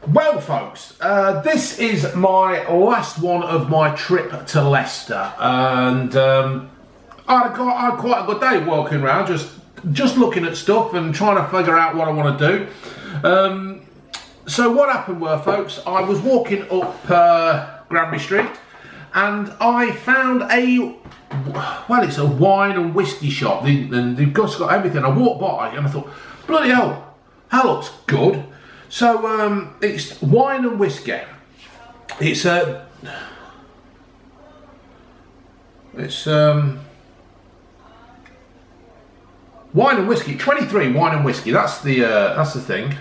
Well, folks, this is my last one of my trip to Leicester, and I had quite a good day walking around, just looking at stuff and trying to figure out what I want to do. So what happened were, folks, I was walking up Granby Street, and I found it's a wine and whiskey shop, and they've just got everything. I walked by and I thought, bloody hell, that looks good. So it's wine and whiskey. It's wine and whiskey. 23 wine and whiskey. That's the thing.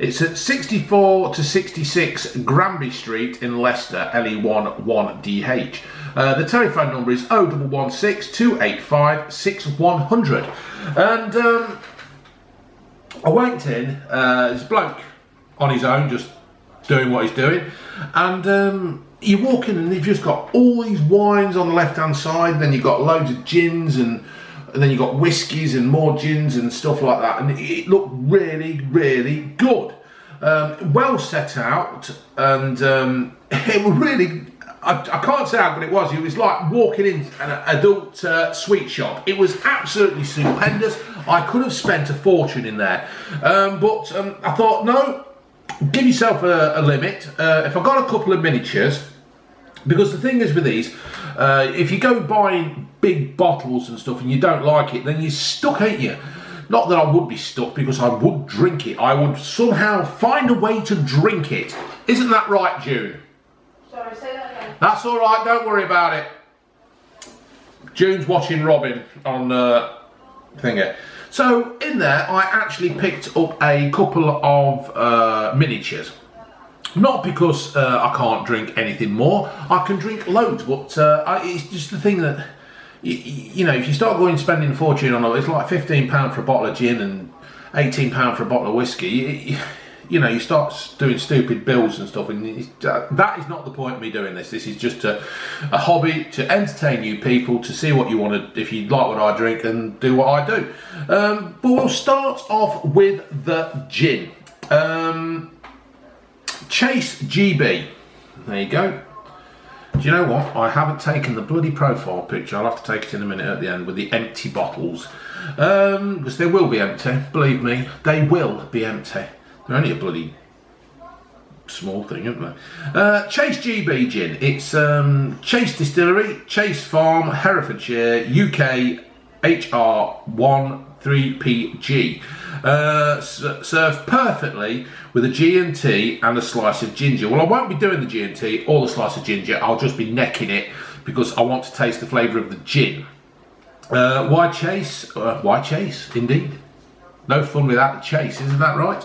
It's at 64 to 66 Granby Street in Leicester, LE1 1DH. The telephone number is 0116 285 6100. And I went in, this bloke on his own, just doing what he's doing, and you walk in and you've just got all these wines on the left hand side, then you've got loads of gins, and then you've got whiskies and more gins and stuff like that, and it looked really, really good. Well set out, and it was really, I can't say how good it was. It was like walking in an adult sweet shop. It was absolutely stupendous. I could have spent a fortune in there, but I thought, no, give yourself a limit. If I got a couple of miniatures, because the thing is with these, if you go buying big bottles and stuff and you don't like it, then you're stuck, ain't you? Not that I would be stuck, because I would drink it. I would somehow find a way to drink it. Isn't that right, June? Sorry, say that again. That's all right, don't worry about it. June's watching Robin on thingy. So in there, I actually picked up a couple of miniatures. Not because I can't drink anything more. I can drink loads, but it's just the thing that, you know, if you start going spending a fortune on it, it's like £15 for a bottle of gin and £18 for a bottle of whiskey. You know, you start doing stupid bills and stuff, and that is not the point of me doing this. This is just a hobby to entertain you people, to see what you want to, if you like what I drink, and do what I do. But we'll start off with the gin. Chase GB. There you go. Do you know what? I haven't taken the bloody profile picture. I'll have to take it in a minute at the end with the empty bottles. Because they will be empty. Believe me, they will be empty. They're only a bloody small thing, aren't they? Chase GB gin. It's Chase Distillery, Chase Farm, Herefordshire, UK, HR1 3PG. Served perfectly with a G&T and a slice of ginger. Well, I won't be doing the G&T or the slice of ginger. I'll just be necking it because I want to taste the flavour of the gin. Why chase? Why chase, indeed. No fun without the chase, isn't that right?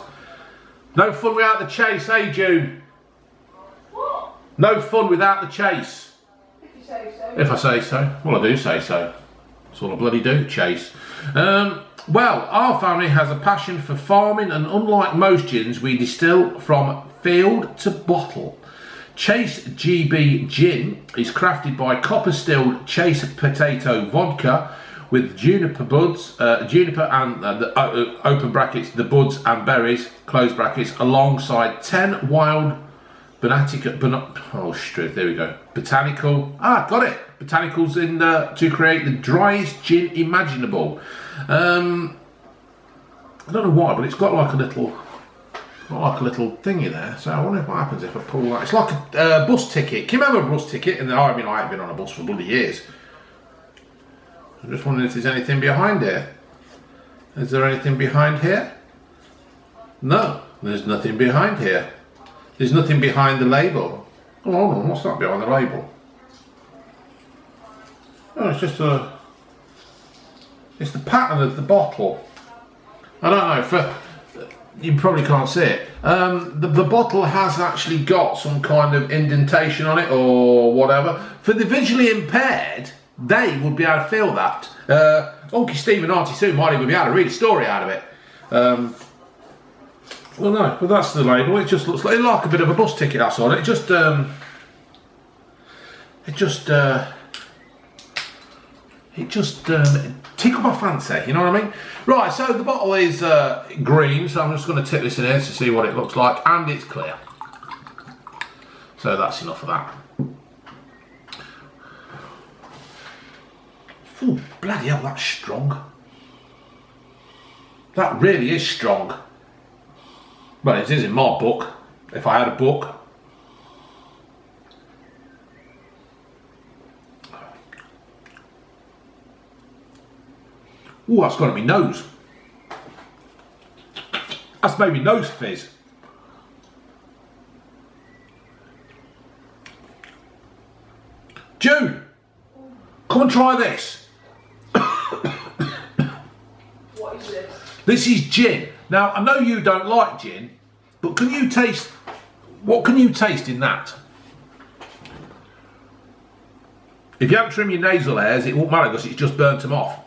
No fun without the chase, eh, June? What? No fun without the chase. If you say so. If I say so. Well, I do say so. That's all I bloody do, chase. Well, our family has a passion for farming, and unlike most gins, we distill from field to bottle. Chase GB gin is crafted by copper-stilled Chase potato vodka with juniper buds, juniper and open brackets, the buds and berries, close brackets, alongside 10 wild there we go. Botanical, got it. Botanicals in to create the driest gin imaginable. I don't know why, but it's got like a little thingy there. So I wonder what happens if I pull that. It's like a bus ticket. Can you remember a bus ticket? And I mean, I haven't been on a bus for bloody years. I'm just wondering if there's anything behind here. Is there anything behind here? No, there's nothing behind here. There's nothing behind the label. Oh, hold on, what's that behind the label? Oh, it's just it's the pattern of the bottle. I don't know, you probably can't see it. The bottle has actually got some kind of indentation on it or whatever. For the visually impaired, they would be able to feel that. Unky Steve and Auntie Sue might even be able to read a story out of it. Well, no, but that's the label. It just looks like a bit of a bus ticket. That's all. It just It just tickled my fancy, you know what I mean? Right, so the bottle is green, so I'm just going to tip this in here to see what it looks like, and it's clear. So that's enough of that. Ooh, bloody hell, that's strong. That really is strong. Well, it is in my book, if I had a book. Ooh, that's got to be nose. That's maybe nose fizz. June, come and try this. What is this? This is gin. Now, I know you don't like gin, but can you taste... What can you taste in that? If you haven't trimmed your nasal hairs, it won't matter because it's just burnt them off.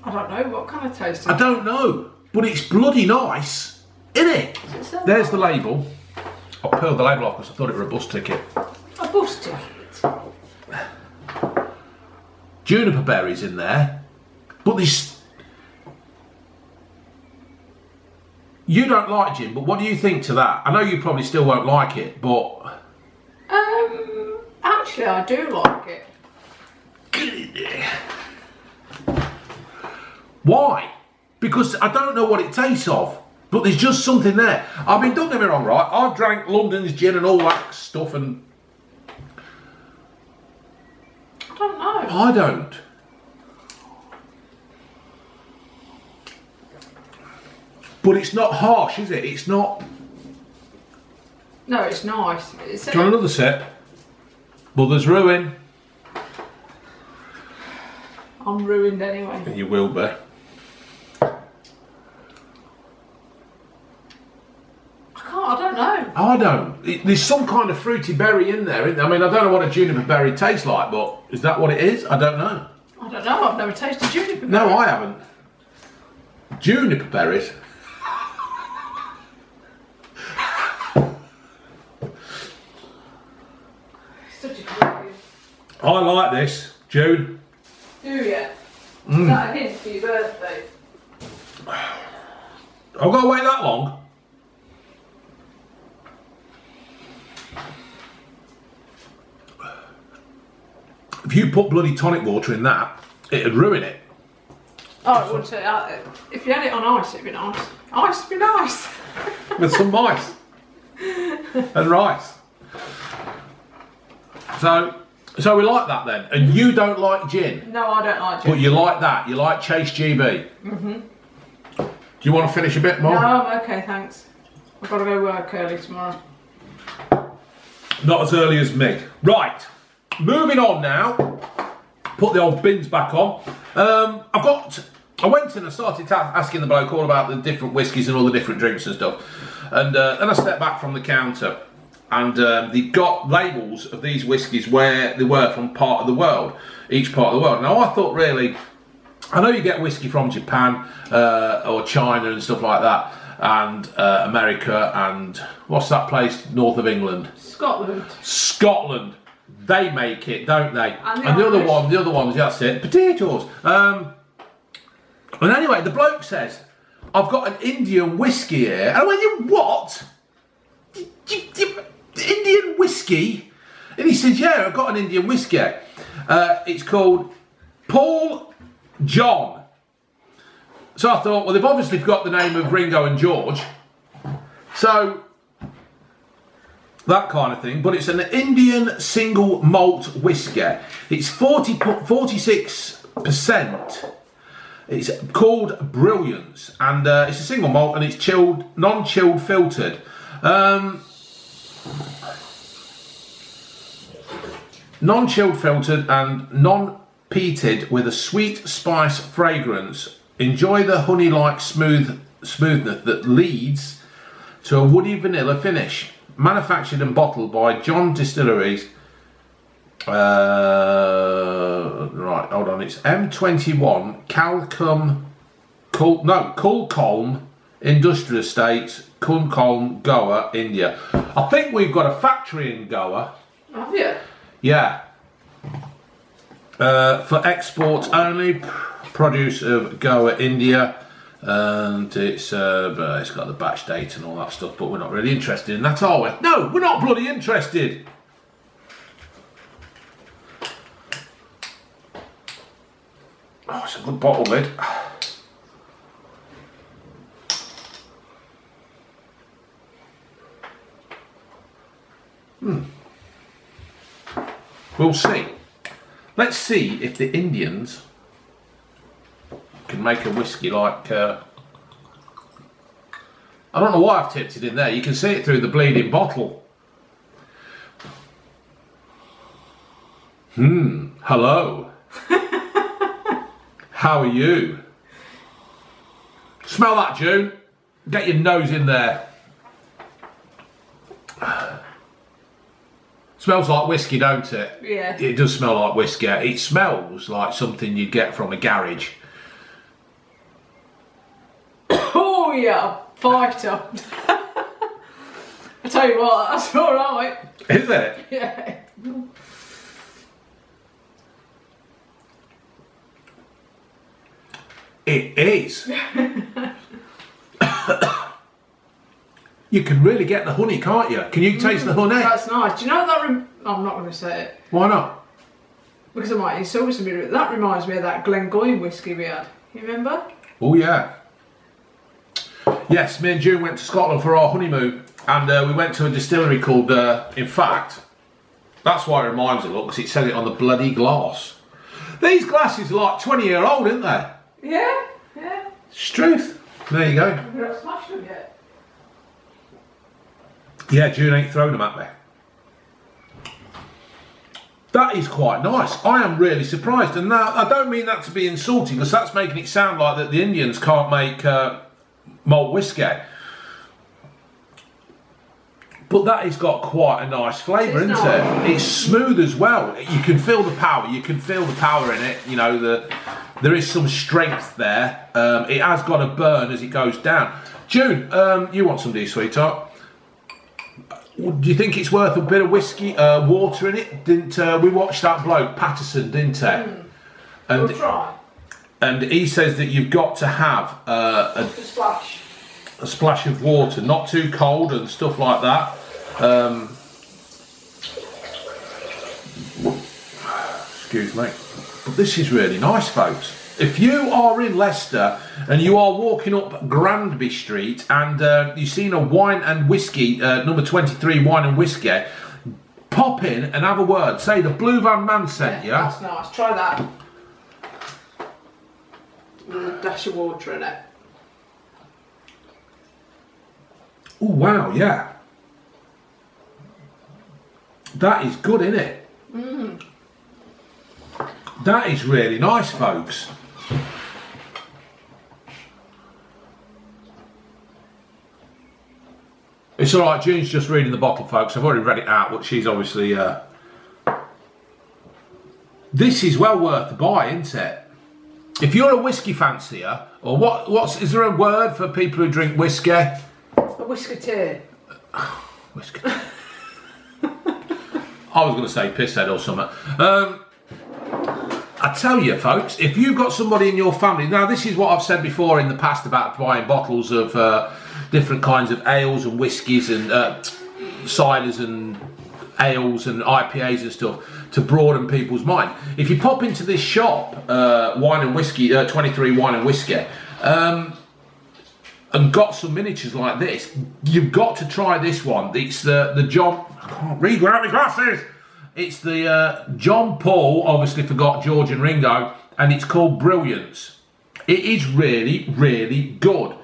I don't know, what kind of taste is it? I don't know, but it's bloody nice, isn't it? Is it There's the label. I peeled the label off because I thought it were a bus ticket. a bus ticket? Juniper berries in there, but this... You don't like gin, but what do you think to that? I know you probably still won't like it, but... Actually I do like it. Why? Because I don't know what it tastes of, but there's just something there. I mean, don't get me wrong, right? I've drank London's gin and all that stuff, and I don't know. I don't. But it's not harsh, is it? It's not... No, it's nice. It's Do you want another sip? Mother's ruin. I'm ruined anyway. You will be. I don't know. I don't. There's some kind of fruity berry in there, isn't there? I mean, I don't know what a juniper berry tastes like, but is that what it is? I don't know. I don't know. I've never tasted juniper. No, I haven't. Juniper berries? Such a good. I like this, June. Do you? Is that a hint for your birthday? I've got to wait that long. If you put bloody tonic water in that, it'd ruin it. Oh, it would say, if you had it on ice, it'd be nice. Ice would be nice. With some mice and rice. So we like that then. And you don't like gin, No, I don't like gin. but you like that. You like Chase GB. Mm-hmm. Do you want to finish a bit more? No, I'm okay, thanks. I've got to go work early tomorrow. Not as early as me. Right, moving on now. Put the old bins back on. I went in and started asking the bloke all about the different whiskies and all the different drinks and stuff. And then I stepped back from the counter, and they got labels of these whiskies where they were from part of the world, each part of the world. Now I thought, really, I know you get whiskey from Japan or China and stuff like that, and America, and what's that place north of England? Scotland. They make it, don't they? And the other ones, that's it, potatoes. And anyway, the bloke says, I've got an Indian whiskey here. And I went, you what? Indian whiskey? And he says, yeah, I've got an Indian whiskey. It's called Paul John. So I thought, well, they've obviously got the name of Ringo and George. So, that kind of thing. But it's an Indian single malt whiskey. It's 46%. It's called Brilliance, and it's a single malt, and it's chilled, non-chilled filtered. Non-chilled filtered and non-peated with a sweet spice fragrance. Enjoy the honey-like smoothness that leads to a woody vanilla finish. Manufactured and bottled by John Distilleries. Right, hold on. It's M21 Culcolm Industrial Estates, Kunkulm, Goa, India. I think we've got a factory in Goa. Have you? Yeah. For exports only, produce of Goa, India. And it's got the batch date and all that stuff, but we're not really interested in that, are we? No, we're not bloody interested. Oh, it's a good bottle lid. We'll see. Let's see if the Indians can make a whiskey like... I don't know why I've tipped it in there. You can see it through the bleeding bottle. Hello. How are you? Smell that, June. Get your nose in there. Smells like whiskey, don't it? Yeah. It does smell like whiskey. It smells like something you'd get from a garage. Oh yeah, fighter. I tell you what, that's alright. Is it? Yeah. It is. You can really get the honey, can't you? Can you taste the honey? That's nice. Do you know what that I'm not going to say it. Why not? Because I might insult somebody. That reminds me of that Glengoyne whiskey we had. You remember? Oh yeah. Yes, me and June went to Scotland for our honeymoon, and we went to a distillery called, in fact, that's why it reminds me, look, because it said it on the bloody glass. These glasses are like 20-year-old, aren't they? Yeah, yeah. It's truth. There you go. We've not smashed them yet. Yeah, June ain't thrown them at me. That is quite nice. I am really surprised, and now I don't mean that to be insulting, because that's making it sound like that the Indians can't make malt whiskey. But that has got quite a nice flavour, isn't it? It's smooth as well. You can feel the power. You can feel the power in it. You know, there is some strength there. It has got a burn as it goes down. June, you want some of these, sweetheart? Do you think it's worth a bit of whiskey, water in it? Didn't we watched that bloke Patterson, didn't he? And we'll try. And he says that you've got to have a splash of water, not too cold and stuff like that. Excuse me. But this is really nice, folks. If you are in Leicester and you are walking up Granby Street and you've seen a wine and whiskey, number 23 wine and whiskey, pop in and have a word. Say the Blue Van Man sent you. That's nice. Try that. With a dash of water in it. Oh wow, yeah. That is good, isn't it? That is really nice, folks. It's alright, June's just reading the bottle, folks. I've already read it out, but she's obviously... This is well worth the buy, isn't it? If you're a whiskey fancier, or is there a word for people who drink whiskey? A whisketeer. Whiskey. I was going to say pisshead or something. I tell you, folks, if you've got somebody in your family... Now, this is what I've said before in the past about buying bottles of different kinds of ales and whiskies and ciders and ales and IPAs and stuff to broaden people's mind. If you pop into this shop, Wine and Whiskey, 23 Wine and Whiskey, and got some miniatures like this, you've got to try this one. It's the John... I can't read without my glasses! It's the John Paul, obviously forgot George and Ringo, and it's called Brilliance. It is really, really good.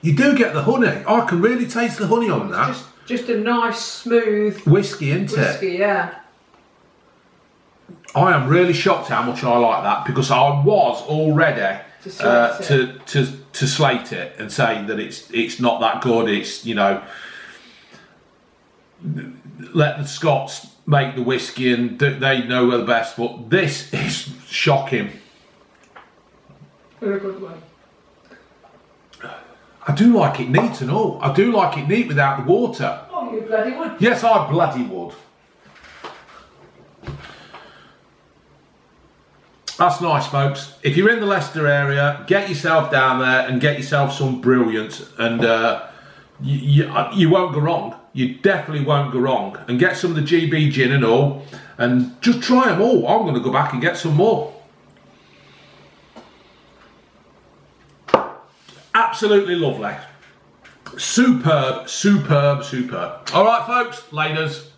You do get the honey. I can really taste the honey on that. Just a nice, smooth... Whiskey, isn't it? Whiskey, yeah. I am really shocked how much I like that, because I was all ready to slate it and say that it's not that good. It's, you know, let the Scots make the whiskey and they know we're the best, but this is shocking. In a good way. I do like it neat and all. I do like it neat without the water. Oh, you bloody would. Yes, I bloody would. That's nice, folks. If you're in the Leicester area, get yourself down there and get yourself some brilliance, and you won't go wrong. You definitely won't go wrong. And get some of the GB gin and all, and just try them all. I'm going to go back and get some more. Absolutely lovely. Superb, superb, superb. All right, folks, laters.